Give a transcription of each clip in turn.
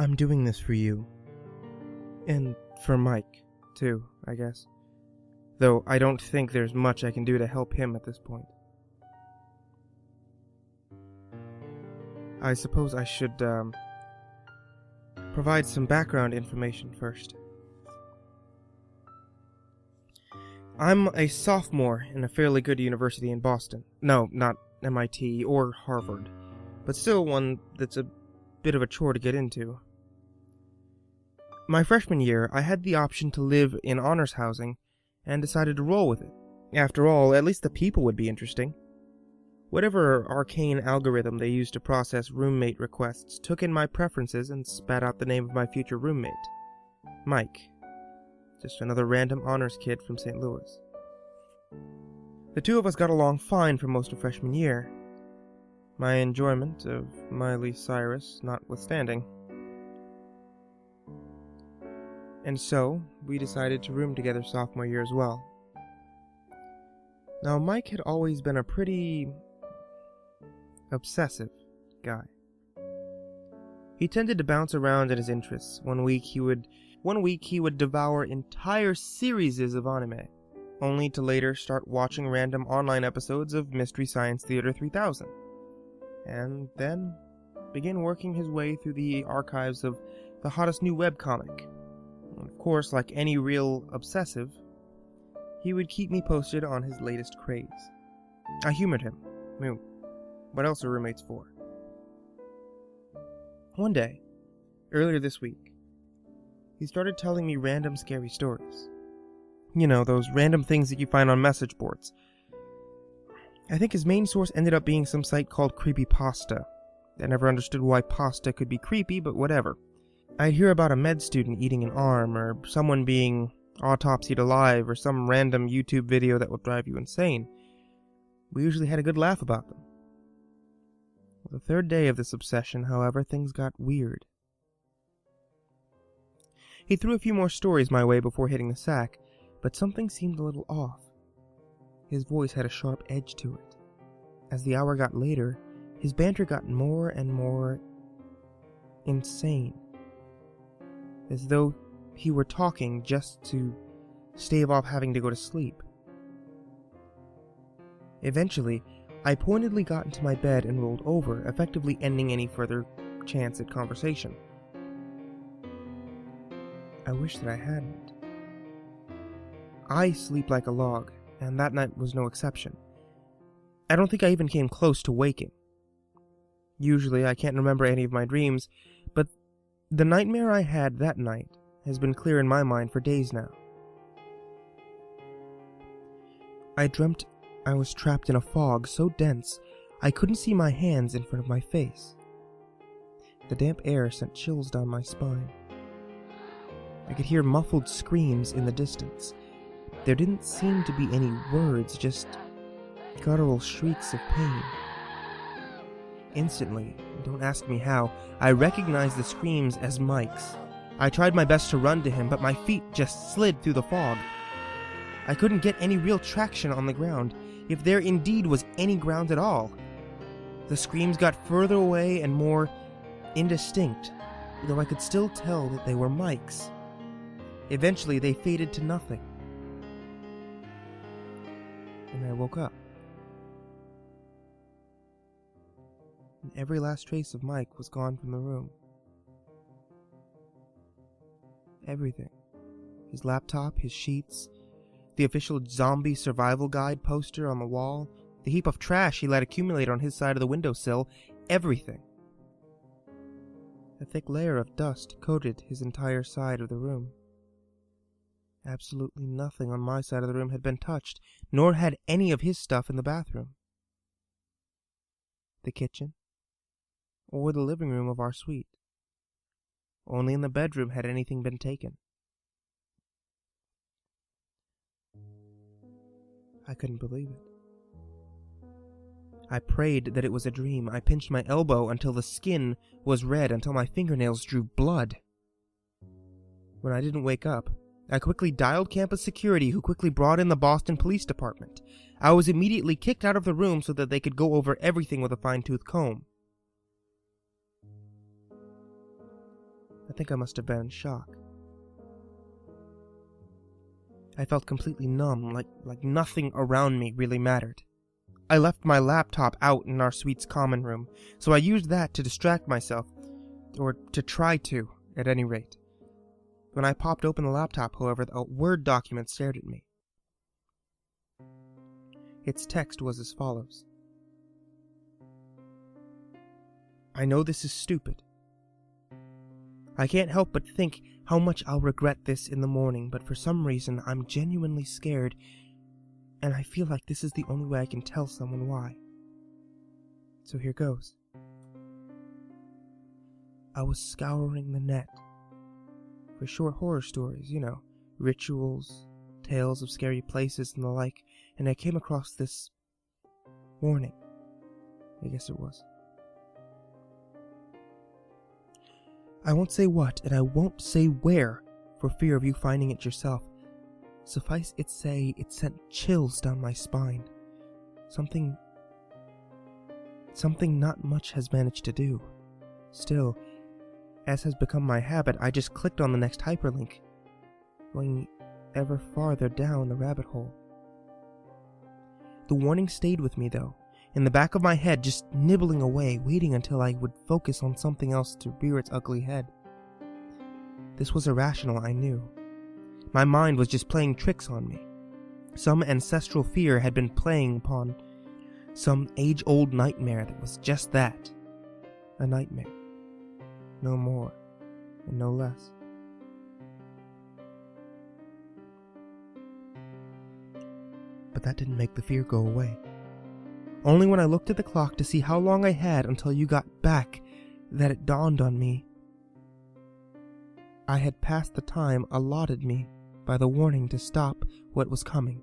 I'm doing this for you. And for Mike, too, I guess. Though I don't think there's much I can do to help him at this point. I suppose I should, provide some background information first. I'm a sophomore in a fairly good university in Boston. No, not MIT or Harvard, but still one that's a bit of a chore to get into. My freshman year, I had the option to live in honors housing and decided to roll with it. After all, at least the people would be interesting. Whatever arcane algorithm they used to process roommate requests took in my preferences and spat out the name of my future roommate. Mike. Just another random honors kid from St. Louis. The two of us got along fine for most of freshman year, my enjoyment of Miley Cyrus notwithstanding. And so, we decided to room together sophomore year as well. Now, Mike had always been a pretty obsessive guy. He tended to bounce around in his interests. One week he would devour entire series of anime, only to later start watching random online episodes of Mystery Science Theater 3000, and then begin working his way through the archives of the hottest new webcomic. Of course, like any real obsessive, he would keep me posted on his latest craze. I humored him. I mean, what else are roommates for? One day, earlier this week, he started telling me random scary stories. You know, those random things that you find on message boards. I think his main source ended up being some site called MrCreepyPasta. I never understood why pasta could be creepy, but whatever. I'd hear about a med student eating an arm, or someone being autopsied alive, or some random YouTube video that will drive you insane. We usually had a good laugh about them. The third day of this obsession, however, things got weird. He threw a few more stories my way before hitting the sack, but something seemed a little off. His voice had a sharp edge to it. As the hour got later, his banter got more and more insane, as though he were talking just to stave off having to go to sleep. Eventually, I pointedly got into my bed and rolled over, effectively ending any further chance at conversation. I wish that I hadn't. I sleep like a log, and that night was no exception. I don't think I even came close to waking. Usually I can't remember any of my dreams, but the nightmare I had that night has been clear in my mind for days now. I dreamt I was trapped in a fog so dense I couldn't see my hands in front of my face. The damp air sent chills down my spine. I could hear muffled screams in the distance. There didn't seem to be any words, just guttural shrieks of pain. Instantly, don't ask me how, I recognized the screams as Mike's. I tried my best to run to him, but my feet just slid through the fog. I couldn't get any real traction on the ground, if there indeed was any ground at all. The screams got further away and more indistinct, though I could still tell that they were Mike's. Eventually, they faded to nothing. And I woke up. And every last trace of Mike was gone from the room. Everything. His laptop, his sheets, the official zombie survival guide poster on the wall, the heap of trash he let accumulate on his side of the windowsill, everything. A thick layer of dust coated his entire side of the room. Absolutely nothing on my side of the room had been touched, nor had any of his stuff in the bathroom, the kitchen, or the living room of our suite. Only in the bedroom had anything been taken. I couldn't believe it. I prayed that it was a dream. I pinched my elbow until the skin was red, until my fingernails drew blood. When I didn't wake up, I quickly dialed campus security, who quickly brought in the Boston Police Department. I was immediately kicked out of the room so that they could go over everything with a fine-tooth comb. I think I must have been in shock. I felt completely numb, like nothing around me really mattered. I left my laptop out in our suite's common room, so I used that to distract myself, or to try to, at any rate. When I popped open the laptop, however, a Word document stared at me. Its text was as follows. I know this is stupid. I can't help but think how much I'll regret this in the morning, but for some reason I'm genuinely scared, and I feel like this is the only way I can tell someone why. So here goes. I was scouring the net for short horror stories, rituals, tales of scary places and the like, and I came across this warning. I guess it was. I won't say what, and I won't say where, for fear of you finding it yourself. Suffice it say, it sent chills down my spine. Something not much has managed to do. Still, as has become my habit, I just clicked on the next hyperlink, going ever farther down the rabbit hole. The warning stayed with me, though, in the back of my head, just nibbling away, waiting until I would focus on something else to rear its ugly head. This was irrational, I knew. My mind was just playing tricks on me. Some ancestral fear had been playing upon some age-old nightmare that was just that. A nightmare. No more, and no less. But that didn't make the fear go away. Only when I looked at the clock to see how long I had until you got back that it dawned on me. I had passed the time allotted me by the warning to stop what was coming.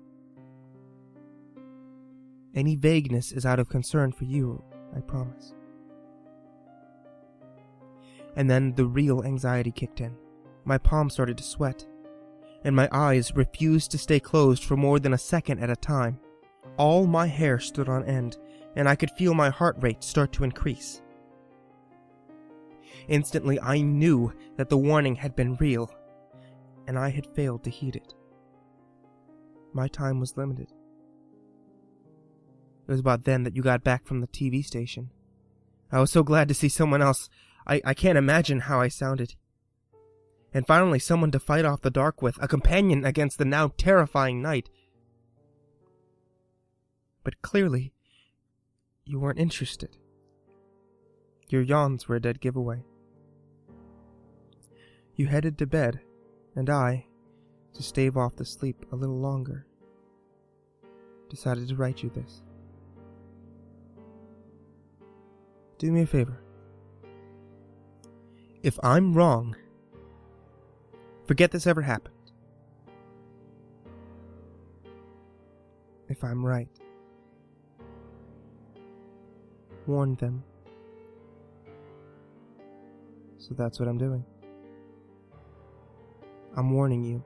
Any vagueness is out of concern for you, I promise. And then the real anxiety kicked in. My palms started to sweat, and my eyes refused to stay closed for more than a second at a time. All my hair stood on end, and I could feel my heart rate start to increase. Instantly, I knew that the warning had been real, and I had failed to heed it. My time was limited. It was about then that you got back from the TV station. I was so glad to see someone else. I can't imagine how I sounded. And finally, someone to fight off the dark with, a companion against the now terrifying night. But clearly, you weren't interested. Your yawns were a dead giveaway. You headed to bed, and I, to stave off the sleep a little longer, decided to write you this. Do me a favor. If I'm wrong, forget this ever happened. If I'm right, warn them. So that's what I'm doing. I'm warning you.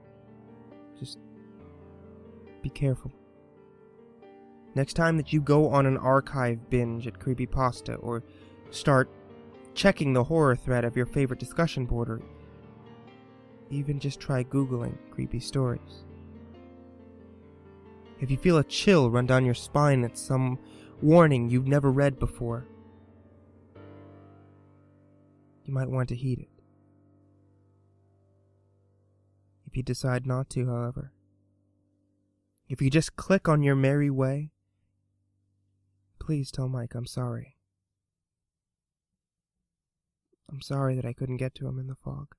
Just be careful. Next time that you go on an archive binge at MrCreepyPasta, or start checking the horror thread of your favorite discussion board, or even just try Googling creepy stories. If you feel a chill run down your spine at some warning you've never read before, you might want to heed it. If you decide not to, however, if you just click on your merry way, please tell Mike I'm sorry. I'm sorry that I couldn't get to him in the fog.